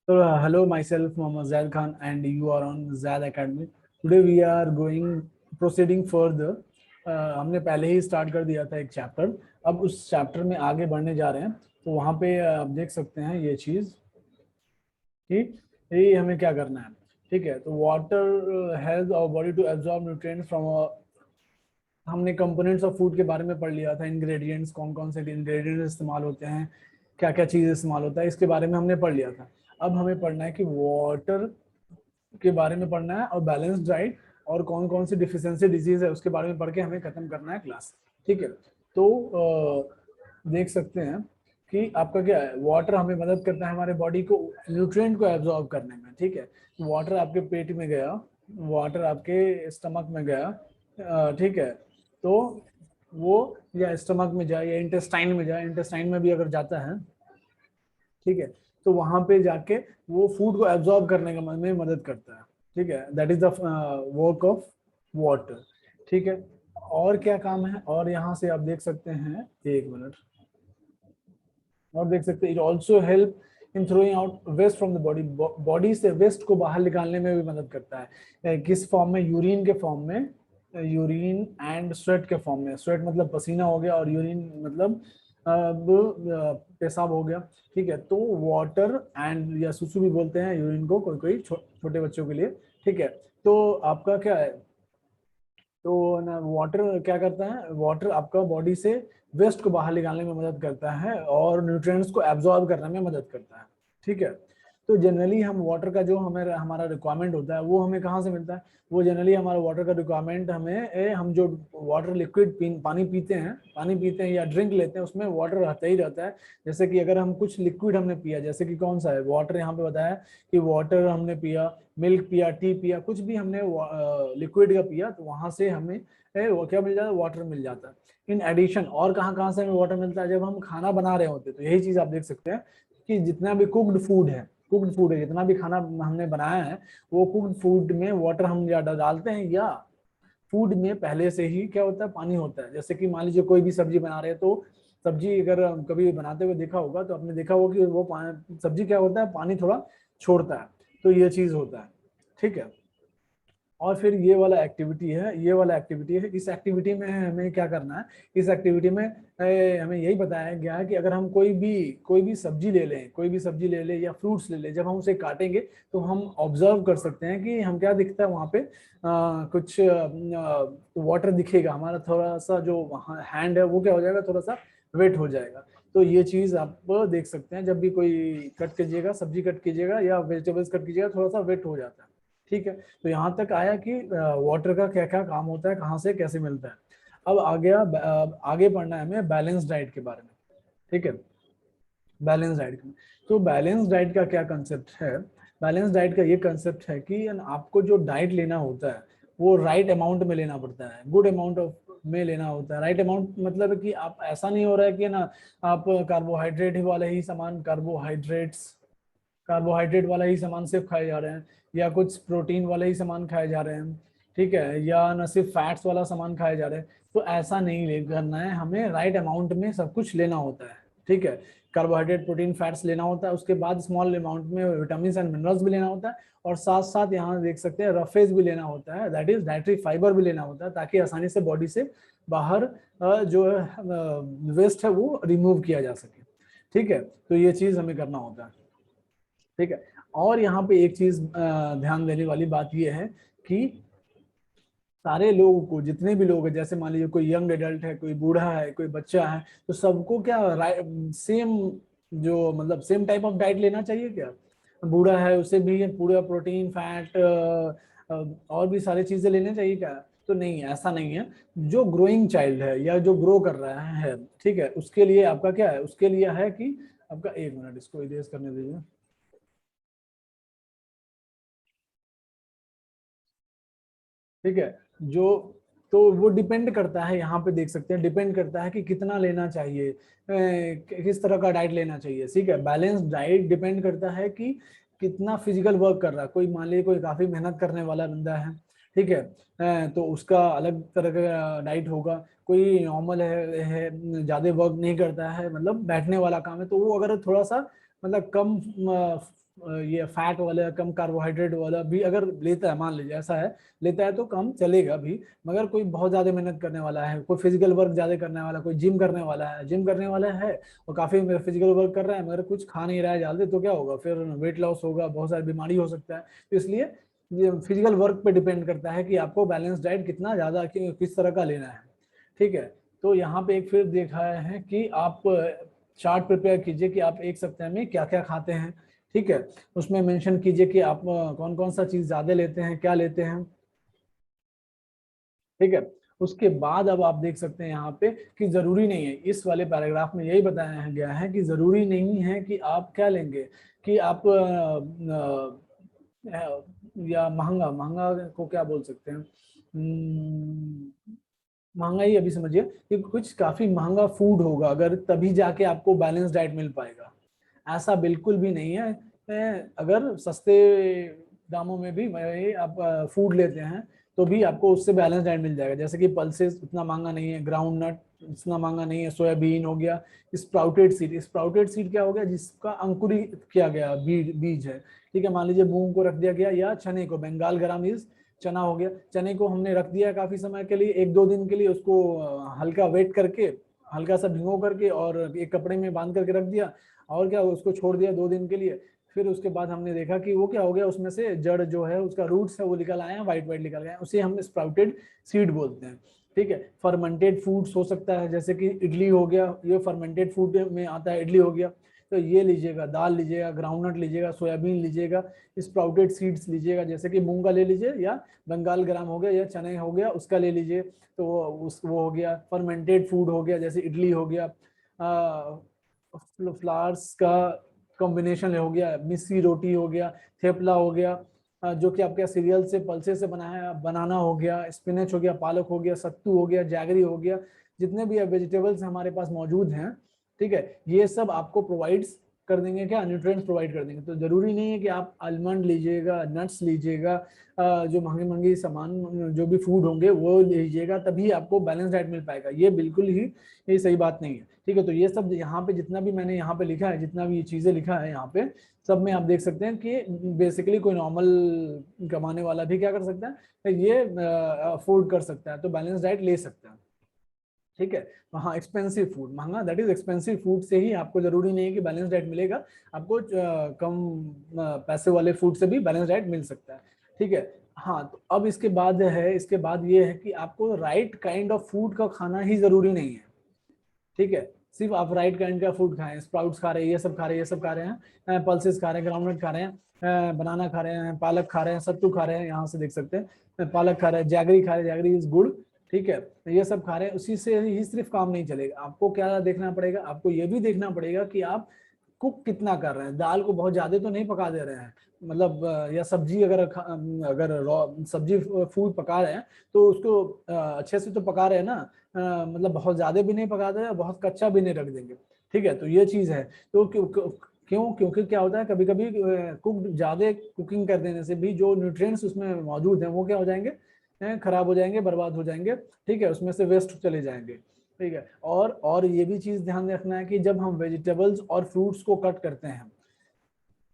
So, hello, myself, Mohammad Zaid Khan, and you are on Zaid Academy. Today we are proceeding further. हमने पहले ही start कर दिया था एक चैप्टर। अब उस चैप्टर में आगे बढ़ने जा रहे हैं। तो वहाँ पे आप देख सकते हैं ये चीज़ कि ये हमें क्या करना है। ठीक है, तो water help our body to absorb nutrients from. हमने कंपोनेंट्स ऑफ फूड के बारे में पढ़ लिया था, इंग्रेडिएंट्स कौन कौन से इंग्रेडिएंट्स इस्तेमाल होते हैं, क्या क्या चीज़ इस्तेमाल होता है, इसके बारे में हमने पढ़ लिया था। अब हमें पढ़ना है कि वाटर के बारे में पढ़ना है और बैलेंस्ड डाइट और कौन कौन सी डिफिशियंसी डिजीज है उसके बारे में पढ़ के हमें खत्म करना है क्लास। ठीक है, तो देख सकते हैं कि आपका क्या है, वाटर हमें मदद करता है हमारे बॉडी को न्यूट्रिएंट को एब्जॉर्ब करने में। ठीक है, वाटर आपके पेट में गया, वाटर आपके स्टमक में गया, ठीक है, तो वो या स्टमक में जाए या इंटेस्टाइन में जाए, इंटेस्टाइन में भी अगर जाता है, ठीक है, तो वहां पे जाके वो फूड को एब्जॉर्ब करने में मदद करता है। ठीक है, that is the work of water. ठीक है, और क्या काम है, और यहाँ से आप देख सकते हैं, एक मिनट, और देख सकते हैं it also help in throwing out waste from the body. Body से वेस्ट को बाहर निकालने में भी मदद करता है। किस फॉर्म में? यूरिन के फॉर्म में, यूरिन एंड स्वेट के फॉर्म में। स्वेट मतलब पसीना हो गया और यूरिन मतलब पेशाब हो गया। ठीक है, तो वाटर एंड या सुसु भी बोलते हैं यूरिन को कोई कोई छोटे बच्चों के लिए। ठीक है, तो आपका क्या है, तो ना वाटर क्या करता है, वाटर आपका बॉडी से वेस्ट को बाहर निकालने में मदद करता है और न्यूट्रिएंट्स को एब्जॉर्ब करने में मदद करता है। ठीक है, तो जनरली हम वाटर का जो हमें हमारा रिक्वायरमेंट होता है वो हमें कहाँ से मिलता है? वो जनरली हमारा वाटर का रिक्वायरमेंट हम जो वाटर लिक्विड पानी पीते हैं या ड्रिंक लेते हैं, उसमें वाटर रहता ही रहता है। जैसे कि अगर हम कुछ लिक्विड हमने पिया, जैसे कि कौन सा है वाटर, यहाँ पे बताया कि वाटर हमने पिया, मिल्क पिया, टी पिया, कुछ भी हमने लिक्विड का पिया, तो वहां से हमें वो क्या मिल जाता है, वाटर मिल जाता है। इन एडिशन और कहाँ कहाँ से हमें वाटर मिलता है? जब हम खाना बना रहे होते हैं, तो यही चीज आप देख सकते हैं कि जितना भी कुक्ड फूड है, जितना भी खाना हमने बनाया है, वो कुक्ड फूड में वाटर हम ज्यादा डालते हैं, या फूड में पहले से ही क्या होता है, पानी होता है। जैसे कि मान लीजिए कोई भी सब्जी बना रहे हैं, तो सब्जी अगर कभी बनाते हुए देखा होगा, तो आपने देखा होगा कि वो सब्जी क्या होता है, पानी थोड़ा छोड़ता है। तो ये चीज होता है। ठीक है, और फिर ये वाला एक्टिविटी है। इस एक्टिविटी में हमें क्या करना है, इस एक्टिविटी में हमें यही बताया गया है कि अगर हम कोई भी सब्जी ले लें, या फ्रूट्स ले लें, जब हम उसे काटेंगे तो हम ऑब्जर्व कर सकते हैं कि हम क्या दिखता है वहां पे, कुछ वाटर दिखेगा। हमारा थोड़ा सा जो हैंड है वो क्या हो जाएगा, थोड़ा सा वेट हो जाएगा। तो ये चीज आप देख सकते हैं, जब भी कोई कट कीजिएगा, सब्जी कट कीजिएगा या वेजिटेबल्स कट कीजिएगा, थोड़ा सा वेट हो जाता है। ठीक है, तो यहाँ तक आया कि वाटर का क्या क्या काम होता है, कहाँ से कैसे मिलता है। अब आगे पढ़ना है हमें बैलेंस डाइट के बारे में। ठीक है, बैलेंस डाइट में, तो बैलेंस डाइट का क्या कंसेप्ट है? बैलेंस डाइट का ये कंसेप्ट है कि आपको जो डाइट लेना होता है वो राइट अमाउंट में लेना पड़ता है, गुड अमाउंट ऑफ में लेना होता है। राइट अमाउंट मतलब है कि आप ऐसा नहीं हो रहा है कि ना आप कार्बोहाइड्रेट वाले ही सामान, कार्बोहाइड्रेट वाला ही सामान सिर्फ खाए जा रहे हैं, या कुछ प्रोटीन वाले ही सामान खाए जा रहे हैं, ठीक है, या न सिर्फ फैट्स वाला सामान खाए जा रहे हैं। तो ऐसा नहीं करना है, हमें राइट अमाउंट में सब कुछ लेना होता है। ठीक है, कार्बोहाइड्रेट, प्रोटीन, फैट्स लेना होता है, उसके बाद स्मॉल अमाउंट में विटामिन एंड मिनरल्स भी लेना होता है, और साथ साथ यहाँ देख सकते हैं रफेज भी लेना होता है, दैट इज डाइटरी फाइबर भी लेना होता है, ताकि आसानी से बॉडी से बाहर जो वेस्ट है वो रिमूव किया जा सके। ठीक है, तो ये चीज हमें करना होता है। ठीक है, और यहाँ पे एक चीज ध्यान देने वाली बात यह है कि सारे लोगों को, जितने भी लोग हैं, जैसे मान लीजिए कोई यंग एडल्ट है, कोई बूढ़ा है, कोई बच्चा है, तो सबको क्या सेम, जो मतलब सेम टाइप ऑफ डाइट लेना चाहिए क्या? बूढ़ा है उसे भी पूरा प्रोटीन, फैट और भी सारी चीजें लेने चाहिए क्या? तो नहीं, ऐसा नहीं है। जो ग्रोइंग चाइल्ड है या जो ग्रो कर रहा है, ठीक है, उसके लिए आपका क्या है, उसके लिए है कि आपका, एक मिनट इसको इरेज करने दीजिए। ठीक है, जो, तो वो डिपेंड करता है, यहाँ पे देख सकते हैं, डिपेंड करता है कि कितना लेना चाहिए, किस तरह का डाइट लेना चाहिए। ठीक है, बैलेंस डाइट डिपेंड करता है कि कितना फिजिकल वर्क कर रहा है। कोई मान लीजिए कोई काफी मेहनत करने वाला बंदा है, ठीक है, तो उसका अलग तरह का डाइट होगा। कोई नॉर्मल है ज्यादा वर्क नहीं करता है, मतलब बैठने वाला काम है, तो वो अगर थोड़ा सा मतलब कम ये फैट वाला, कम कार्बोहाइड्रेट वाला भी अगर लेता है, मान लीजिए ऐसा है, लेता है तो कम चलेगा भी। मगर कोई बहुत ज्यादा मेहनत करने वाला है, कोई फिजिकल वर्क ज्यादा करने वाला, कोई जिम करने वाला है, जिम करने वाला है और काफी फिजिकल वर्क कर रहा है मगर कुछ खा नहीं रहा है जल्दी, तो क्या होगा फिर, वेट लॉस होगा, बहुत सारी बीमारी हो सकता है। तो इसलिए ये फिजिकल वर्क पे डिपेंड करता है कि आपको बैलेंस डाइट कितना ज्यादा किस तरह का लेना है। ठीक है, तो यहाँ पे एक फिर देखा है कि आप चार्ट प्रिपेयर कीजिए कि आप एक सप्ताह में क्या क्या खाते हैं। ठीक है, उसमें मेंशन कीजिए कि आप कौन कौन सा चीज ज्यादा लेते हैं, क्या लेते हैं। ठीक है, उसके बाद अब आप देख सकते हैं यहाँ पे कि जरूरी नहीं है, इस वाले पैराग्राफ में यही बताया गया है कि जरूरी नहीं है कि आप क्या लेंगे, कि आप या महंगा, महंगा को क्या बोल सकते हैं, महंगाई अभी समझिए कि कुछ काफी महंगा फूड होगा अगर, तभी जाके आपको बैलेंस डाइट मिल पाएगा। ऐसा बिल्कुल भी नहीं है। अगर सस्ते दामों में भी आप फूड लेते हैं तो भी आपको उससे बैलेंस डाइट मिल जाएगा। जैसे कि पल्सेस उतना महंगा नहीं है, ग्राउंड नट इतना महंगा नहीं है, सोयाबीन हो गया, स्प्राउटेड सीड, स्प्राउटेड सीड क्या हो गया, जिसका अंकुरित किया गया बीज है। ठीक है, मान लीजिए मूंग को रख दिया गया या चने को, बंगाल ग्राम इज चना हो गया, चने को हमने रख दिया काफी समय के लिए, एक दो दिन के लिए उसको हल्का वेट करके, हल्का सा भिगो करके और एक कपड़े में बांध करके रख दिया, और क्या उसको छोड़ दिया 2 दिन के लिए। फिर उसके बाद हमने देखा कि वो क्या हो गया, उसमें से जड़ जो है, उसका रूट्स है वो निकल आए हैं, वाइट वाइट निकल गए, उसे हम स्प्राउटेड सीड बोलते हैं। ठीक है, फर्मेंटेड फूड्स हो सकता है, जैसे कि इडली हो गया, ये फर्मेंटेड फूड में आता है, इडली हो गया, तो ये लीजिएगा, दाल लीजिएगा, ग्राउंडनट लीजिएगा, सोयाबीन लीजिएगा, स्प्राउटेड सीड्स लीजिएगा, जैसे कि मूंग का ले लीजिए, या बंगाल ग्राम हो गया, या चने हो गया उसका ले लीजिए, तो वो हो गया फर्मेंटेड फूड हो गया, जैसे इडली हो गया, फ्लावर्स का कॉम्बिनेशन हो गया, मिस्सी रोटी हो गया, थेपला हो गया, जो कि आपके सीरियल से, पल्से से बनाया, बनाना हो गया, स्पिनच हो गया, पालक हो गया, सत्तू हो गया, जैगरी हो गया, जितने भी वेजिटेबल्स हमारे पास मौजूद हैं। ठीक है, ये सब आपको प्रोवाइड्स कर देंगे, क्या न्यूट्रिएंट्स प्रोवाइड कर देंगे। तो जरूरी नहीं है कि आप आलमंड लीजिएगा, नट्स लीजिएगा, जो महंगे महंगे सामान जो भी फूड होंगे वो लीजिएगा तभी आपको बैलेंस डाइट मिल पाएगा, ये बिल्कुल ही ये सही बात नहीं है। ठीक है, तो ये सब यहाँ पे जितना भी मैंने यहाँ पे लिखा है, जितना भी ये चीजें लिखा है यहाँ पे, सब में आप देख सकते हैं कि बेसिकली कोई नॉर्मल कमाने वाला भी क्या कर सकता है, ये अफोर्ड कर सकता है, तो बैलेंस डाइट ले सकता है। ठीक है, हाँ, एक्सपेंसिव फूड, महंगा, दैट इज एक्सपेंसिव फूड से ही आपको जरूरी नहीं है कि बैलेंस डाइट मिलेगा, आपको कम पैसे वाले फूड से भी बैलेंस डाइट मिल सकता है। ठीक है, हाँ, तो अब इसके बाद है, इसके बाद ये है कि आपको राइट काइंड ऑफ फूड का खाना ही जरूरी नहीं है। ठीक है, सिर्फ आप राइट काइंड का फूड खाएं, स्प्राउट्स खा रहे हैं, ये सब खा रहे हैं, ये सब खा रहे हैं, पल्सेस खा रहे हैं, ग्राउंडनट खा रहे हैं, बनाना खा रहे हैं, पालक खा रहे हैं, सत्तू खा रहे हैं, यहाँ से देख सकते हैं, पालक खा रहे हैं, जैगरी खा रहे हैं, जैगरी इज गुड़। ठीक है, तो ये सब खा रहे हैं, उसी से ही सिर्फ काम नहीं चलेगा, आपको क्या देखना पड़ेगा, आपको ये भी देखना पड़ेगा कि आप कुक कितना कर रहे हैं, दाल को बहुत ज्यादा तो नहीं पका दे रहे हैं, मतलब या सब्जी अगर रॉ सब्जी फूड पका रहे हैं तो उसको अच्छे से तो पका रहे हैं ना, मतलब बहुत ज्यादा भी नहीं पका दे, बहुत कच्चा भी नहीं रख देंगे। ठीक है, तो ये चीज है। तो क्यों, क्योंकि क्या होता है, कभी कभी कुक ज्यादा कुकिंग कर देने से भी जो न्यूट्रिएंट्स उसमें मौजूद हैं वो क्या हो जाएंगे, खराब हो जाएंगे, बर्बाद हो जाएंगे। ठीक है, उसमें से वेस्ट चले जाएंगे। ठीक है, और ये भी चीज ध्यान रखना है कि जब हम वेजिटेबल्स और फ्रूट्स को कट करते हैं,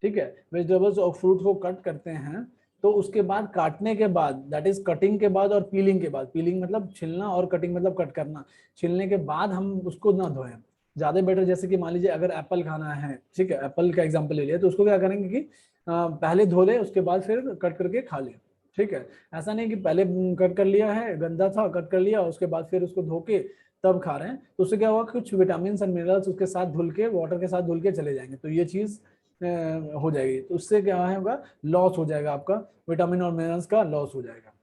ठीक है, वेजिटेबल्स और फ्रूट को कट करते हैं, तो उसके बाद काटने के बाद, दैट इज कटिंग के बाद और पीलिंग के बाद, पीलिंग मतलब छिलना और कटिंग मतलब कट करना, छिलने के बाद हम उसको ना धोएं, ज्यादा बेटर। जैसे कि मान लीजिए अगर एप्पल खाना है, ठीक है, एप्पल का एग्जांपल ले लिया, तो उसको क्या करेंगे कि पहले धो ले, उसके बाद फिर कट करके खा ले। ठीक है, ऐसा नहीं कि पहले कट कर लिया है, गंदा था, कट कर लिया, उसके बाद फिर उसको धो के तब खा रहे हैं, तो उससे क्या होगा, कुछ विटामिन एंड मिनरल्स उसके साथ धुल के, वाटर के साथ धुल के चले जाएंगे, तो ये चीज हो जाएगी, तो उससे क्या होगा, लॉस हो जाएगा, आपका विटामिन और मिनरल्स का लॉस हो जाएगा।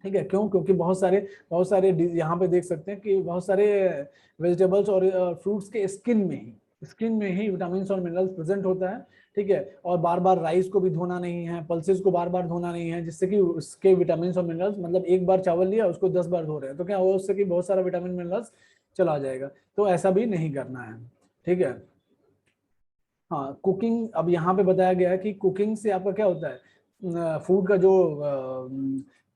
ठीक है, क्यों, क्योंकि बहुत सारे यहाँ पे देख सकते हैं कि बहुत सारे वेजिटेबल्स और फ्रूट्स के स्किन में ही विटामिन और मिनरल्स प्रेजेंट होता है। ठीक है, और बार बार राइस को भी धोना नहीं है, पल्सेस को बार बार धोना नहीं है, जिससे कि उसके विटामिन और मिनरल्स, मतलब एक बार चावल लिया उसको 10 बार धो रहे हैं, तो क्या होगा, उससे कि बहुत सारा विटामिन मिनरल्स चला जाएगा, तो ऐसा भी नहीं करना है। ठीक है, हाँ, कुकिंग, अब यहाँ पे बताया गया है कि कुकिंग से आपका क्या होता है, फूड का जो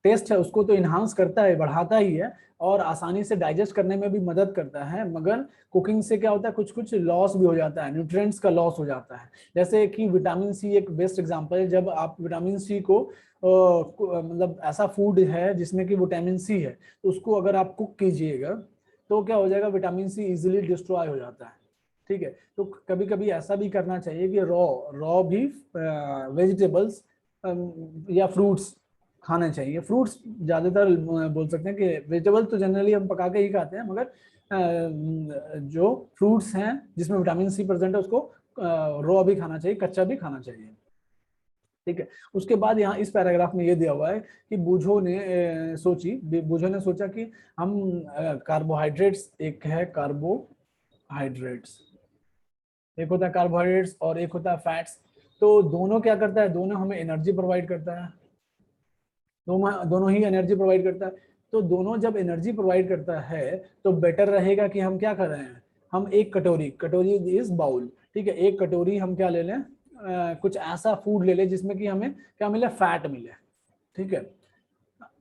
टेस्ट है उसको तो इन्हांस करता है, बढ़ाता ही है, और आसानी से डाइजेस्ट करने में भी मदद करता है, मगर कुकिंग से क्या होता है, कुछ कुछ लॉस भी हो जाता है, न्यूट्रिएंट्स का लॉस हो जाता है। जैसे कि विटामिन सी एक बेस्ट एग्जांपल है। जब आप विटामिन सी को मतलब ऐसा फूड है जिसमें कि विटामिन सी है, तो उसको अगर आप कुक कीजिएगा तो क्या हो जाएगा, विटामिन सी इजीली डिस्ट्रॉय हो जाता है। ठीक है, तो कभी कभी ऐसा भी करना चाहिए कि रॉ रॉ भी वेजिटेबल्स या फ्रूट्स खाने चाहिए। फ्रूट्स ज्यादातर बोल सकते हैं कि वेजिटेबल्स तो जनरली हम पका के ही खाते हैं, मगर जो फ्रूट्स हैं जिसमें विटामिन सी प्रेजेंट है उसको रॉ भी खाना चाहिए, कच्चा भी खाना चाहिए। ठीक है, उसके बाद यहाँ इस पैराग्राफ में ये दिया हुआ है कि बूझो ने सोचा कि हम कार्बोहाइड्रेट्स, एक है कार्बोहाइड्रेट्स, एक होता है कार्बोहाइड्रेट्स और एक होता है फैट्स। तो दोनों क्या करता है, दोनों हमें एनर्जी प्रोवाइड करता है, दोनों ही एनर्जी प्रोवाइड करता है। तो दोनों जब एनर्जी प्रोवाइड करता है तो बेटर रहेगा कि हम क्या कर रहे हैं, हम एक कटोरी, कटोरी इज बाउल, ठीक है, एक कटोरी हम क्या ले लें, कुछ ऐसा फूड ले लें जिसमें कि हमें क्या मिले, फैट मिले। ठीक है,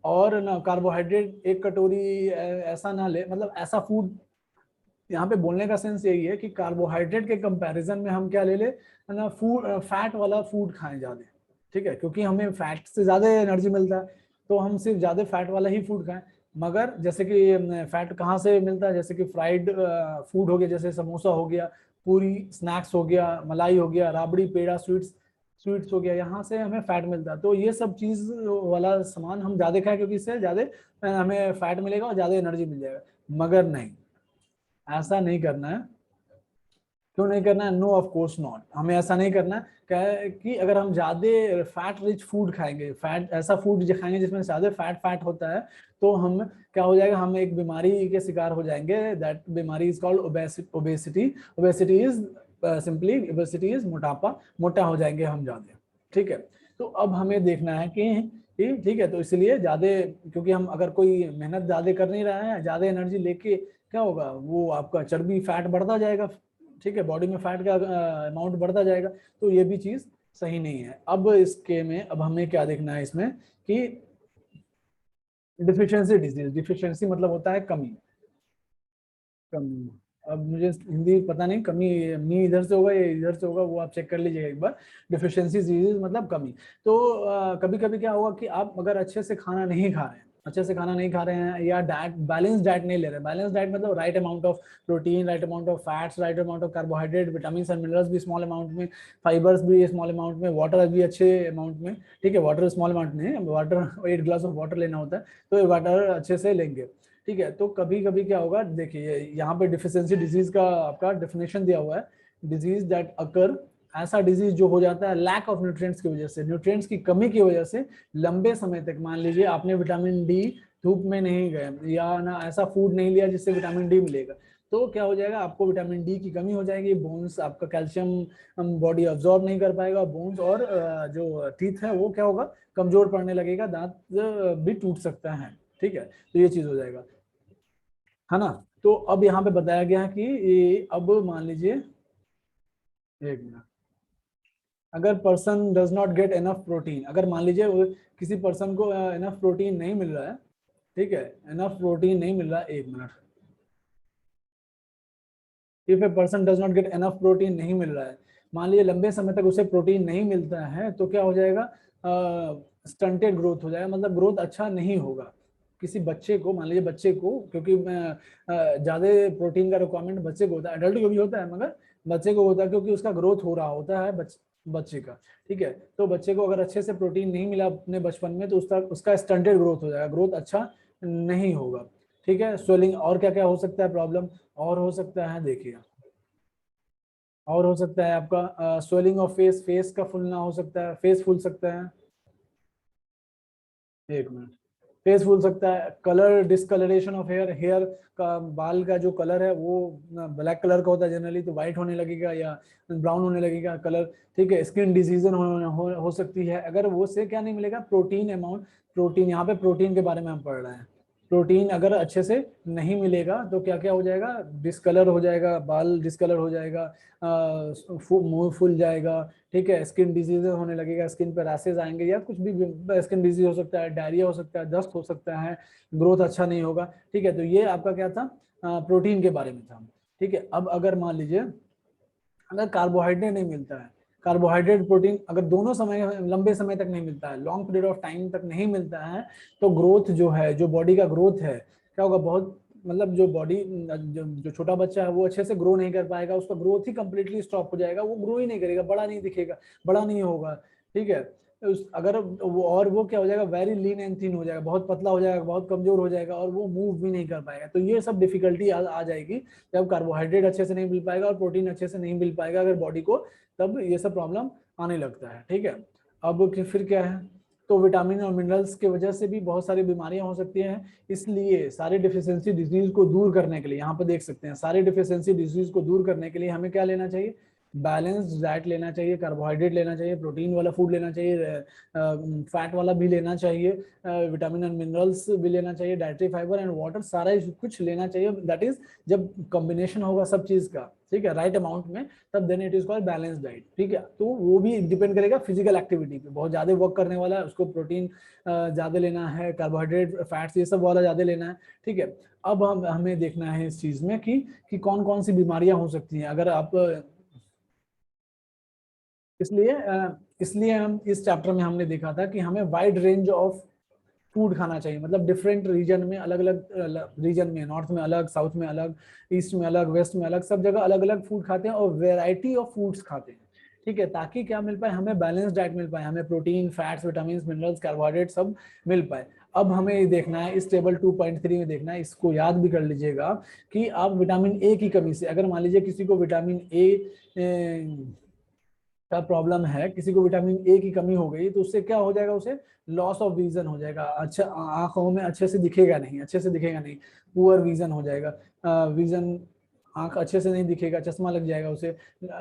और ना कार्बोहाइड्रेट एक कटोरी ऐसा ना ले, मतलब ऐसा फूड, यहाँ पे बोलने का सेंस यही है कि कार्बोहाइड्रेट के कंपैरिजन में हम क्या ले ले ना, फैट वाला फूड खाएं ज्यादा। ठीक है, क्योंकि हमें फैट से ज्यादा एनर्जी मिलता है, तो हम सिर्फ ज्यादा फैट वाला ही फूड खाएं। मगर जैसे कि फैट कहाँ से मिलता है, जैसे कि फ्राइड फूड हो गया, जैसे समोसा हो गया, पूरी स्नैक्स हो गया, मलाई हो गया, राबड़ी, पेड़ा, स्वीट्स हो गया, यहाँ से हमें फैट मिलता है। तो ये सब चीज वाला सामान हम ज्यादा खाएं, क्योंकि इससे ज्यादा हमें फैट मिलेगा और ज्यादा एनर्जी मिल जाएगा। मगर नहीं, ऐसा नहीं करना है। क्यों नहीं करना है, नो ऑफ कोर्स नॉट, हमें ऐसा नहीं करना है। क्या है कि अगर हम ज्यादा फैट रिच फूड खाएंगे, फैट ऐसा फूड जो खाएंगे जिसमें ज्यादा फैट फैट होता है, तो हम क्या हो जाएगा, हम एक बीमारी के शिकार हो जाएंगे। दैट बीमारी is called obesity. Obesity is simply, obesity is मोटापा, मोटा हो जाएंगे हम ज्यादा। ठीक है, तो अब हमें देखना है कि ठीक है, तो इसलिए ज्यादा, क्योंकि हम अगर कोई मेहनत ज्यादा कर नहीं रहा है, ज्यादा एनर्जी लेके क्या होगा, वो आपका चर्बी फैट बढ़ता जाएगा। ठीक है, बॉडी में फैट का अमाउंट बढ़ता जाएगा, तो ये भी चीज सही नहीं है। अब इसके में अब हमें क्या देखना है इसमें कि डिफिशियंसी डिजीज, डिफिशियंसी मतलब होता है कमी, कमी। अब मुझे हिंदी पता नहीं, कमी मी इधर से होगा या इधर से होगा, वो आप चेक कर लीजिएगा एक बार। डिफिशियंसी डिजीज मतलब कमी। तो कभी कभी क्या होगा कि आप अगर अच्छे से खाना नहीं खा रहे हैं, अच्छे से खाना नहीं खा रहे हैं, या डाइट, बैलेंस डाइट नहीं ले रहे हैं। बैलेंस डाइट मतलब right amount of protein, right amount of fats, right amount of carbohydrate, vitamin and minerals भी स्मॉल अमाउंट में, फाइबर्स भी स्मॉल अमाउंट में, वाटर भी अच्छे अमाउंट में। ठीक है, वाटर स्मॉल अमाउंट में है, वाटर 8 ग्लास ऑफ वाटर लेना होता है, तो वाटर अच्छे से लेंगे। ठीक है, तो कभी कभी क्या होगा, देखिए यहाँ पे डिफिशियंसी डिजीज का आपका डेफिनेशन दिया हुआ है, डिजीज दैट अकर, ऐसा डिजीज जो हो जाता है लैक ऑफ न्यूट्रिएंट्स की वजह से, न्यूट्रिएंट्स की कमी की वजह से लंबे समय तक। मान लीजिए आपने विटामिन डी, धूप में नहीं गए या ना ऐसा फूड नहीं लिया जिससे विटामिन डी मिलेगा, तो क्या हो जाएगा, आपको विटामिन डी की कमी हो जाएगी, बोन्स, आपका कैल्शियम बॉडी अब्जॉर्ब नहीं कर पाएगा, बोन्स और जो टीथ है वो क्या होगा, कमजोर पड़ने लगेगा, दांत भी टूट सकता है। ठीक है, तो ये चीज हो जाएगा, है ना। तो अब यहाँ पे बताया गया है कि अब मान लीजिए, एक मिनट, अगर person does not get enough protein, अगर मान लीजिए किसी पर्सन को इनफ प्रोटीन नहीं मिल रहा है, ठीक है, इनफ प्रोटीन नहीं मिल रहा है, एक minute, if a person does not get enough protein, नहीं मिल रहा है, मान लीजिए लंबे समय तक उसे प्रोटीन नहीं मिलता है, तो क्या हो जाएगा, स्टंटेड ग्रोथ हो जाएगा, मतलब ग्रोथ अच्छा नहीं होगा। किसी बच्चे को, मान लीजिए बच्चे को, क्योंकि ज्यादा प्रोटीन का रिक्वायरमेंट बच्चे को होता है, एडल्ट को भी होता है, मगर बच्चे को होता है क्योंकि उसका ग्रोथ हो रहा होता है बच्चे का। ठीक है, तो बच्चे को अगर अच्छे से प्रोटीन नहीं मिला अपने बचपन में, तो उसका स्टंटेड ग्रोथ हो जाएगा, ग्रोथ अच्छा नहीं होगा। ठीक है, स्वेलिंग, और क्या क्या हो सकता है प्रॉब्लम, और हो सकता है, देखिए, और हो सकता है आपका स्वेलिंग ऑफ फेस, फेस का फूलना हो सकता है, फेस फूल सकता है, एक मिनट, फेस फूल सकता है, colour discolouration of hair, hair का, बाल का जो कलर है वो ब्लैक कलर का होता है जनरली, तो व्हाइट होने लगेगा या ब्राउन होने लगेगा कलर। ठीक है, स्किन डिजीजन हो सकती है, अगर वो से क्या नहीं मिलेगा, प्रोटीन अमाउंट, प्रोटीन, यहाँ पे प्रोटीन के बारे में हम पढ़ रहे हैं। प्रोटीन अगर अच्छे से नहीं मिलेगा तो क्या क्या हो जाएगा, डिस्कलर हो जाएगा, बाल डिस्कलर हो जाएगा, मुंह फूल जाएगा, ठीक है, स्किन डिजीज होने लगेगा, स्किन पर रैशेज आएंगे या कुछ भी स्किन डिजीज हो सकता है, डायरिया हो सकता है, दस्त हो सकता है, ग्रोथ अच्छा नहीं होगा। ठीक है, तो ये आपका क्या था, प्रोटीन के बारे में था। ठीक है, अब अगर मान लीजिए अगर कार्बोहाइड्रेट नहीं मिलता है, कार्बोहाइड्रेट प्रोटीन अगर दोनों समय लंबे समय तक नहीं मिलता है, लॉन्ग पीरियड ऑफ टाइम तक नहीं मिलता है, तो ग्रोथ जो है, जो बॉडी का ग्रोथ है क्या होगा, बहुत मतलब जो बॉडी जो छोटा बच्चा है वो अच्छे से ग्रो नहीं कर पाएगा, उसका ग्रोथ ही कंप्लीटली स्टॉप हो जाएगा, वो ग्रो ही नहीं करेगा, बड़ा नहीं दिखेगा, बड़ा नहीं होगा। ठीक है, अगर वो, और वो क्या हो जाएगा, वेरी लीन एंड थिन हो जाएगा, बहुत पतला हो जाएगा, बहुत कमजोर हो जाएगा, और वो मूव भी नहीं कर पाएगा। तो ये सब डिफिकल्टी आ जाएगी जब कार्बोहाइड्रेट अच्छे से नहीं मिल पाएगा और प्रोटीन अच्छे से नहीं मिल पाएगा अगर बॉडी को, तब ये सब प्रॉब्लम आने लगता है। ठीक है, अब फिर क्या है, तो विटामिन और मिनरल्स की वजह से भी बहुत सारी बीमारियां हो सकती हैं। इसलिए सारे डिफिशियंसी डिजीज को दूर करने के लिए, यहाँ पर देख सकते हैं, सारे डिफिशियंसी डिजीज को दूर करने के लिए हमें क्या लेना चाहिए, बैलेंस डाइट लेना चाहिए, कार्बोहाइड्रेट लेना चाहिए, प्रोटीन वाला फूड लेना चाहिए, फैट वाला भी लेना चाहिए, विटामिन एंड मिनरल्स भी लेना चाहिए, डाइटरी फाइबर एंड वाटर, सारा कुछ लेना चाहिए। दैट इज जब कॉम्बिनेशन होगा सब चीज का, ठीक है, राइट अमाउंट में, तब then it is called balance diet. ठीक है, तो वो भी डिपेंड करेगा फिजिकल एक्टिविटी पे, बहुत ज्यादा वर्क करने वाला है उसको प्रोटीन ज्यादा लेना है, कार्बोहाइड्रेट फैट्स ये सब वाला ज्यादा लेना है। ठीक है, अब हमें देखना है इस चीज में कि कौन कौन सी बीमारियां हो सकती हैं अगर आप, इसलिए इसलिए हम इस चैप्टर में हमने देखा था कि हमें वाइड रेंज ऑफ फूड खाना चाहिए, मतलब डिफरेंट रीजन में, अलग अलग रीजन में, नॉर्थ में अलग, साउथ में अलग, ईस्ट में अलग, वेस्ट में अलग, सब जगह अलग अलग फूड खाते हैं और वेराइटी ऑफ फूड्स खाते हैं। ठीक है, ताकि क्या मिल पाए, हमें बैलेंस डाइट मिल पाए, हमें protein, fats, vitamin, minerals, carbohydrate सब मिल पाए। अब हमें देखना है इस टेबल 2.3 में देखना है, इसको याद भी कर लीजिएगा कि आप विटामिन ए की कमी से, अगर मान लीजिए किसी को विटामिन ए का प्रॉब्लम है, किसी को विटामिन ए की कमी हो गई, तो उससे क्या हो जाएगा, उसे लॉस ऑफ विजन हो जाएगा, अच्छा आंखों में अच्छे से दिखेगा नहीं, अच्छे से दिखेगा नहीं, पुअर विजन हो जाएगा, विजन आंख अच्छे से नहीं दिखेगा, चश्मा लग जाएगा उसे,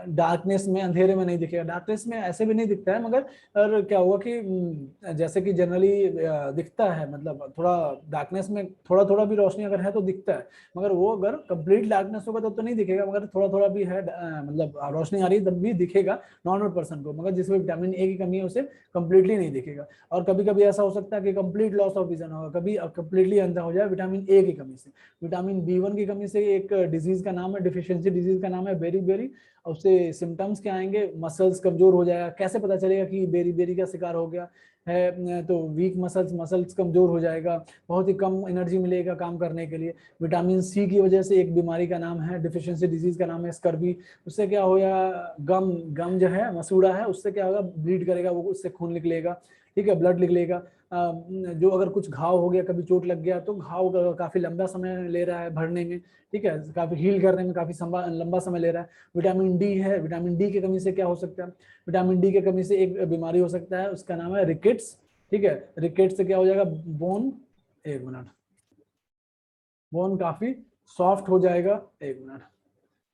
डार्कनेस में, अंधेरे में नहीं दिखेगा, डार्कनेस में ऐसे भी नहीं दिखता है, मगर और क्या हुआ कि जैसे कि जनरली दिखता है, मतलब थोड़ा डार्कनेस में थोड़ा थोड़ा भी रोशनी अगर है तो दिखता है, मगर वो अगर कंप्लीट डार्कनेस होगा तब तो नहीं दिखेगा, मगर थोड़ा थोड़ा भी है मतलब रोशनी आ रही है तब भी दिखेगा नॉर्मल पर्सन को, मगर जिसमें विटामिन ए की कमी है उसे कंप्लीटली नहीं दिखेगा। और कभी कभी ऐसा हो सकता है कि कंप्लीट लॉस ऑफ विजन होगा, कभी कंप्लीटली अंधा हो जाए विटामिन ए की कमी से। विटामिन B1 की कमी से एक डिजीज का नाम है, डिफिशियंसी डिजीज का नाम है बेरी बेरी, और उससे सिम्टम्स क्या आएंगे, मसल्स कमजोर हो जाएगा, कैसे पता चलेगा कि बेरी बेरी का शिकार हो गया है, तो वीक मसल्स, मसल्स कमजोर हो जाएगा, बहुत ही कम एनर्जी मिलेगा काम करने के लिए। विटामिन सी की वजह से एक बीमारी का नाम है, डिफिशियंसी डिजीज का नाम है स्कर्वी, उससे क्या होगा, गम गम जो है, मसूड़ा है, उससे क्या होगा, ब्लीड करेगा वो, उससे खून निकलेगा, ठीक है, ब्लड निकलेगा। जो अगर कुछ घाव हो गया, कभी चोट लग गया, तो घाव काफी लंबा समय ले रहा है भरने में, ठीक है, काफी हील करने में काफी लंबा समय ले रहा है। विटामिन डी है, विटामिन डी की कमी से क्या हो सकता है, विटामिन डी की कमी से एक बीमारी हो सकता है, उसका नाम है रिकेट्स। ठीक है, रिकेट्स से क्या हो जाएगा, बोन, एक मिनट, बोन काफी सॉफ्ट हो जाएगा, एक मिनट,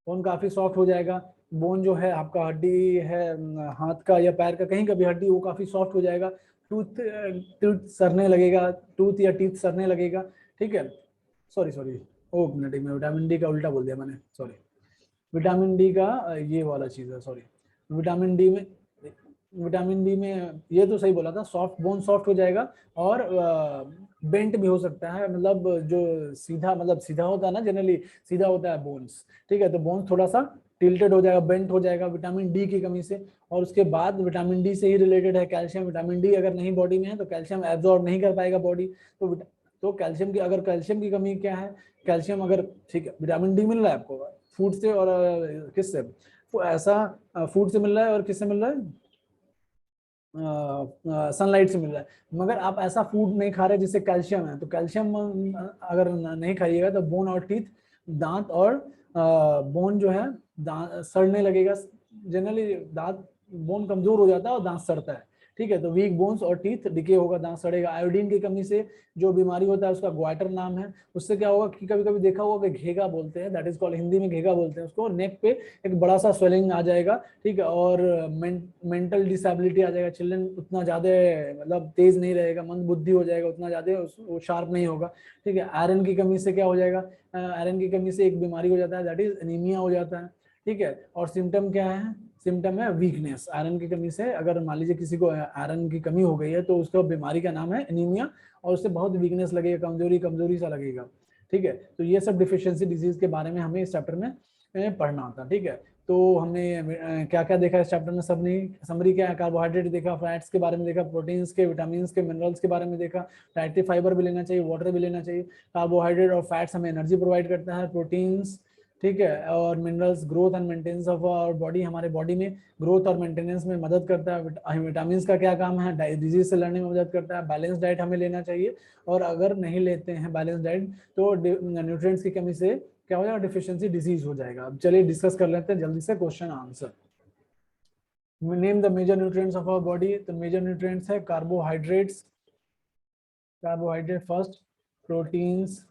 बोन काफी सॉफ्ट हो जाएगा, बोन जो है आपका हड्डी है, हाथ का या पैर का कहीं का भी हड्डी, वो काफी सॉफ्ट हो जाएगा, टूथ टूथ सड़ने लगेगा, टूथ या टीथ सड़ने लगेगा। ठीक है, सॉरी सॉरी, ओ मिनट, मैं विटामिन डी का उल्टा बोल दिया मैंने, सॉरी, विटामिन डी का ये वाला चीज है, सॉरी, विटामिन डी में, विटामिन डी में ये तो सही बोला था, सॉफ्ट, बोन सॉफ्ट हो जाएगा, और बेंट भी हो सकता है, मतलब जो सीधा, मतलब सीधा होता है ना, जनरली सीधा होता है बोन्स, ठीक है, तो बोन्स थोड़ा सा टिल्टेड हो जाएगा, बेंट हो जाएगा विटामिन डी की कमी से। और उसके बाद विटामिन डी से ही रिलेटेड है कैल्शियम, विटामिन डी अगर नहीं बॉडी में है तो कैल्शियम एब्जॉर्ब नहीं कर पाएगा बॉडी, तो कैल्शियम की, अगर कैल्शियम की कमी क्या है, कैल्शियम अगर, ठीक है, विटामिन डी मिल रहा है आपको फूड से, और किससे, ऐसा फूड से मिल रहा है, और किससे मिल रहा है, सनलाइट से मिल रहा है, मगर आप ऐसा फूड नहीं खा रहे जिससे कैल्शियम है, तो कैल्शियम अगर नहीं खाइएगा तो बोन और टीथ, दांत और बोन जो है, दांत सड़ने लगेगा, जनरली दांत, बोन कमजोर हो जाता है और दांत सड़ता है। ठीक है। तो वीक बोन्स और टीथ, डिके होगा, दांत सड़ेगा। आयोडीन की कमी से जो बीमारी होता है उसका ग्वाटर नाम है। उससे क्या होगा कि कभी कभी देखा होगा कि घेगा बोलते हैं, दैट इज कॉल्ड, हिंदी में घेगा बोलते हैं उसको। नेक पे एक बड़ा सा स्वेलिंग आ जाएगा, ठीक है। और मेंटल डिसेबिलिटी आ जाएगा। चिल्ड्रन उतना ज्यादा मतलब तेज नहीं रहेगा, मंद बुद्धि हो जाएगा, उतना ज्यादा वो शार्प नहीं होगा, ठीक है। आयरन की कमी से क्या हो जाएगा, आयरन की कमी से एक बीमारी हो जाता है, दैट इज एनीमिया हो जाता है, ठीक है। और सिम्टम क्या है, सिम्टम है वीकनेस। आयरन की कमी से अगर मान लीजिए किसी को आयरन की कमी हो गई है तो उसका बीमारी का नाम है एनीमिया, और उससे बहुत वीकनेस लगेगा, कमजोरी कमजोरी सा लगेगा, ठीक है। तो ये सब डिफिशियंसी डिजीज के बारे में हमें इस चैप्टर में पढ़ना होता है, ठीक है। तो हमने क्या क्या देखा इस चैप्टर में, सबने समरी क्या है, कार्बोहाइड्रेट देखा, फैट्स के बारे में देखा, प्रोटीन्स के, विटामिन के, मिनरल्स के बारे में देखा, डाइटरी फाइबर भी लेना चाहिए, वाटर भी लेना चाहिए। कार्बोहाइड्रेट और फैट्स हमें एनर्जी प्रोवाइड करता है, प्रोटीन्स, ठीक है, और minerals growth and maintenance of our body, हमारे बॉडी में ग्रोथ और मेंटेनेंस में मदद करता है। विटामिन का क्या काम है, डिजीज से लड़ने में मदद करता है। बैलेंस डाइट हमें लेना चाहिए, और अगर नहीं लेते हैं बैलेंस डाइट तो न्यूट्रिएंट्स की कमी से क्या हो जाएगा, डिफिशियंसी डिजीज हो जाएगा। अब चलिए डिस्कस कर लेते हैं जल्दी से question answer. Name the major nutrients of our body. तो मेजर न्यूट्रिएंट्स है carbohydrates, carbohydrate first, proteins,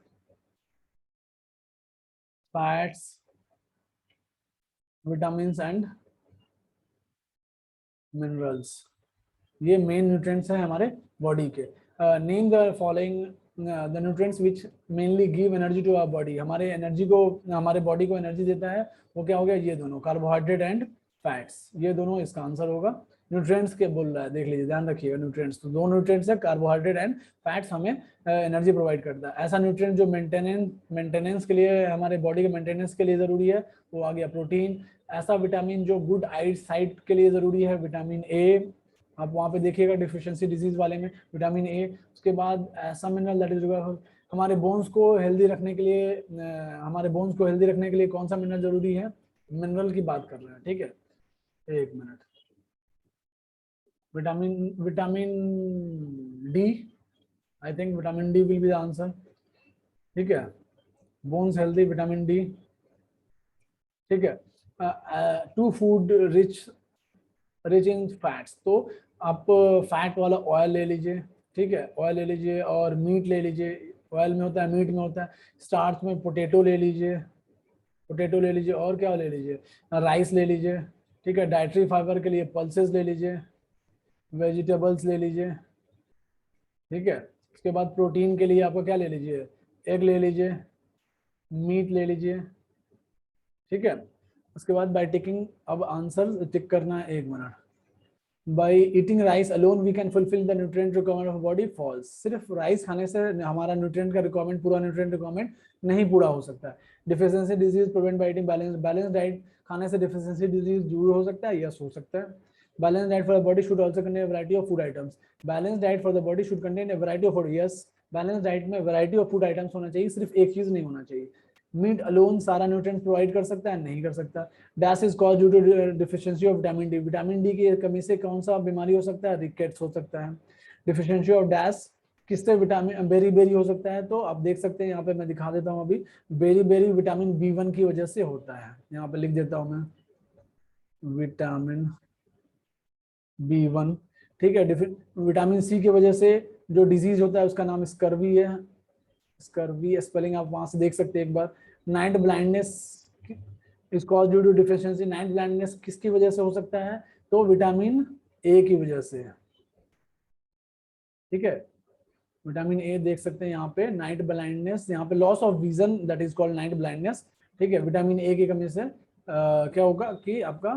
fats, vitamin and minerals. ये मेन न्यूट्रिएंट्स हैं हमारे बॉडी के। Name the following the nutrients which mainly give energy to our body. हमारे energy को, हमारे body को एनर्जी देता है, वो क्या हो गया, ये दोनों, कार्बोहाइड्रेट एंड फैट्स, ये दोनों इसका आंसर होगा। न्यूट्रिएंट्स के बोल रहा है, देख लीजिए, ध्यान रखिएगा। न्यूट्रिएंट्स तो दो न्यूट्रिएंट्स है, कार्बोहाइड्रेट एंड फैट्स, हमें एनर्जी प्रोवाइड करता है। ऐसा न्यूट्रिएंट जो मेंटेनेंस के लिए, हमारे बॉडी के मेंटेनेंस के लिए जरूरी है, वो आ गया प्रोटीन। ऐसा विटामिन जो गुड आई साइट के लिए जरूरी है, विटामिन ए, आप वहाँ पे देखिएगा डिफिशियंसी डिजीज वाले में, विटामिन ए। उसके बाद ऐसा मिनरल दैट इज हमारे बोन्स को हेल्दी रखने के लिए, हमारे बोन्स को हेल्दी रखने के लिए कौन सा मिनरल जरूरी है, मिनरल की बात कर रहे हैं, ठीक है। एक minute, vitamin vitamin D, I think vitamin D will be the answer, ठीक है। बोन्स हेल्दी, विटामिन डी, ठीक है। To food rich rich in fats, तो आप फैट वाला ऑयल ले लीजिए, ठीक है, ऑयल ले लीजिए, और मीट ले लीजिए, ऑयल में होता है, मीट में होता है। स्टार्च में पोटैटो ले लीजिए, पोटैटो ले लीजिए, और क्या ले लीजिए, राइस ले लीजिए, ठीक है। डाइटरी फाइबर के लिए पल्सेस ले लीजिए, वेजिटेबल्स ले लीजिए, ठीक है। उसके बाद प्रोटीन के लिए आपको क्या ले लीजिए, एग ले लीजिए, मीट ले लीजिए, ठीक है। उसके बाद बाय टिकिंग, अब आंसर टिक करना है, एक minute. By eating rice alone we can fulfill the nutrient requirement of body, false। सिर्फ राइस खाने से हमारा न्यूट्रिएंट का रिक्वायरमेंट, पूरा न्यूट्रिएंट रिक्वायरमेंट नहीं पूरा हो सकता है। Deficiency disease prevent by eating balance, balance diet खाने से डिफिशियंसी डिजीज दूर हो सकता है, यस हो सकता है। Balance diet for the body should also contain variety of food items, balance diet for the body should contain variety of food, yes. Balance diet में वैरायटी ऑफ फूड आइटम्स होना चाहिए, सिर्फ एक चीज नहीं होना चाहिए। मीट अलोन सारा न्यूट्रिएंट प्रोवाइड कर सकता है, नहीं कर सकता। Dash is cause due to deficiency of vitamin D, vitamin D की कमी से कौन सा बीमारी हो सकता है, रिकेट्स हो सकता है। डिफिशियंसी ऑफ डैश किससे, विटामिन बेरी बेरी हो सकता है, तो आप देख सकते हैं यहाँ पे, मैं दिखा देता हूँ अभी, बेरी बेरी विटामिन B1 की वजह से होता है, यहाँ पे लिख देता हूँ मैं, विटामिन B1, ठीक है। विटामिन सी की वजह से जो डिजीज होता है उसका नाम स्कर्वी है, स्कर्वी स्पेलिंग आप वहां से देख सकते हैं एक बार। Night blindness is cause due to deficiency, night blindness किसकी वजह से हो सकता है, तो विटामिन ए की वजह से, ठीक है। विटामिन ए देख सकते हैं यहाँ पे, नाइट ब्लाइंडनेस, यहाँ पे loss of vision that is called night blindness, ठीक है। विटामिन ए की कमी से क्या होगा कि आपका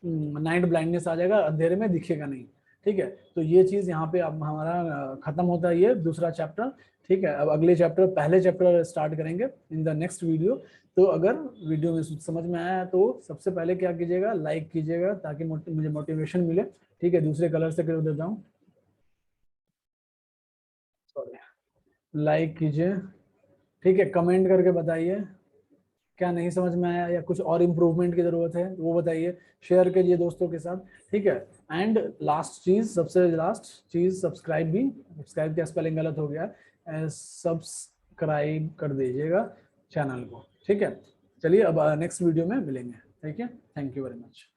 नाइट ब्लाइंडनेस आ जाएगा, अंधेरे में दिखेगा नहीं, ठीक है। तो ये चीज यहाँ पे अब हमारा खत्म होता है, ये दूसरा चैप्टर, ठीक है। अब अगले चैप्टर, पहले चैप्टर स्टार्ट करेंगे इन द नेक्स्ट वीडियो। तो अगर वीडियो में समझ में आया तो सबसे पहले क्या कीजिएगा, लाइक कीजिएगा, ताकि मुझे मोटिवेशन मिले, ठीक है। दूसरे कलर से कर देता हूँ, सॉरी, लाइक कीजिए, ठीक है। कमेंट करके बताइए क्या नहीं समझ में आया, या कुछ और इम्प्रूवमेंट की जरूरत है वो बताइए, शेयर कीजिए दोस्तों के साथ, ठीक है। एंड लास्ट चीज, सबसे लास्ट चीज, सब्सक्राइब भी, सब्सक्राइब का स्पेलिंग गलत हो गया, सब्सक्राइब कर दीजिएगा चैनल को, ठीक है। चलिए अब नेक्स्ट वीडियो में मिलेंगे, ठीक है। Thank you very much.